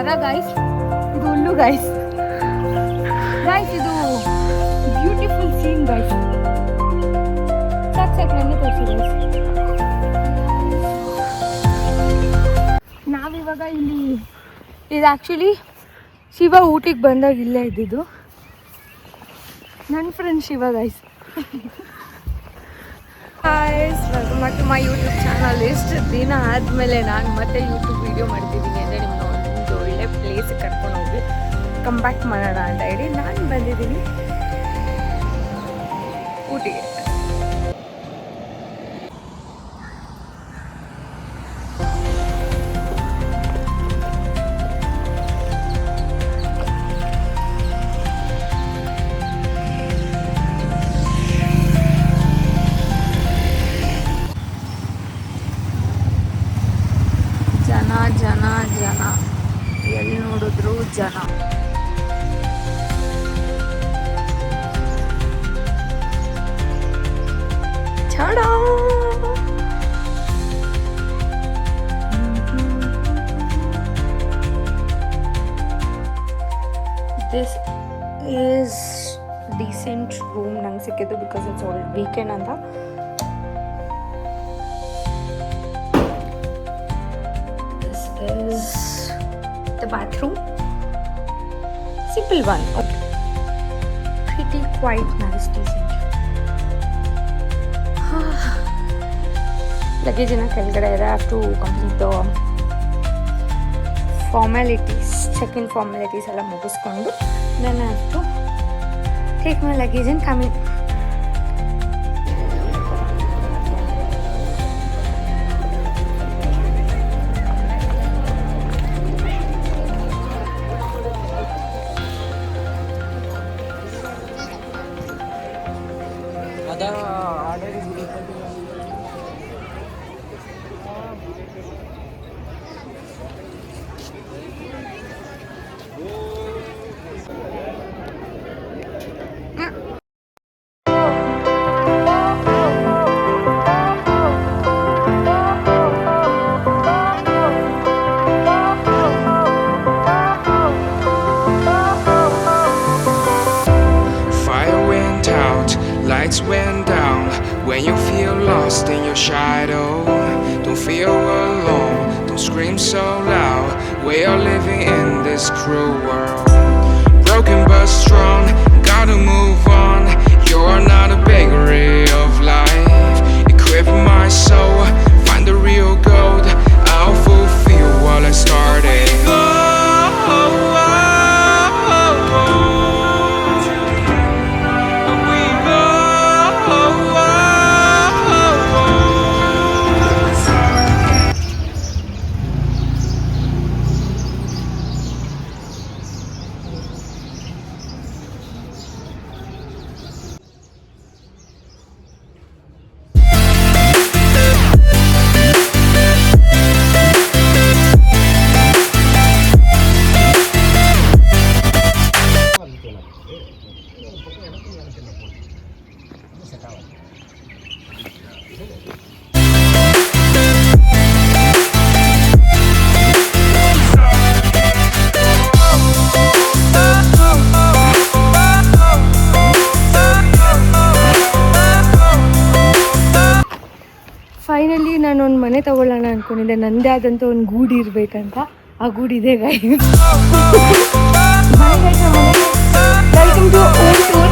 ಮರ ಗೈಸ್, ಇದು ಹುಲ್ಲು ಗೈಸ್. ಗೈಸ್ ಇದು ಬ್ಯೂಟಿಫುಲ್ ಸೀನ್ ಗೈಸ್. ಸಾಕು ನನಗೆ ತೋರಿಸಿ ಗೈಸ್. ನಾವಿವಾಗ ಇಲ್ಲಿ ಇದು ಆ್ಯಕ್ಚುಲಿ ಶಿವ ಊಟಿಗೆ ಬಂದಾಗ ಇಲ್ಲೇ ಇದ್ದಿದ್ದು. ನನ್ನ friend Shiva guys. Hi, welcome back to my YouTube channel. ಎಷ್ಟು ದಿನ ಆದಮೇಲೆ ನಾನು ಮತ್ತೆ ಯೂಟ್ಯೂಬ್ ವೀಡಿಯೋ ಮಾಡ್ತಿದ್ದೀನಿ ಅಂದರೆ ನಿಮ್ಮನ್ನ ಒಂದು ಒಳ್ಳೆ ಪ್ಲೇಸ್ ಕರ್ಕೊಂಡು ಹೋಗಿ ಕಮ್ ಬ್ಯಾಕ್ ಮಾಡೋಣ ಅಂತ ಹೇಳಿ ನಾನು ಬಂದಿದ್ದೀನಿ ಊಟಿಗೆ. ಜನ ಜನ ಜನ, ಎಲ್ಲಿ ನೋಡಿದ್ರು ಜನ. ಛಡ ದಿಸ್ ಈಸ್ ಡೀಸೆಂಟ್ ರೂಮ್ ನಂಗೆ ಸಿಕ್ಕಿದ್ದು ಬಿಕಾಸ್ ಇಟ್ಸ್ ಆಲ್ ವೀಕೆಂಡ್ ಅಂತ. Is the bathroom. Simple one. Okay. Pretty quite nice, decent. Luggage in a ಕೆಳಗಡೆ ಇದೆ. I have to complete the formalities, check-in formalities ಎಲ್ಲ ಮುಗಿಸ್ಕೊಂಡು then I have to take my luggage and come in. Lights went down when you feel lost in your shadow. Don't feel alone, don't scream so loud. We are living in this cruel world. Broken but strong, gotta move on. You're not a bakery of life. Equip my soul, find the real gold. I'll fulfill what I started. Finally ನಾನು ಒಂದು ಮನೆ ತಗೊಳ್ಳೋಣ ಅಂದ್ಕೊಂಡಿದ್ದೆ. ನನ್ನದೇ ಆದಂಥ ಒಂದು ಗೂಡು ಇರಬೇಕಂತ. ಆ ಗೂಡಿದೆ guys. Welcome to home tour.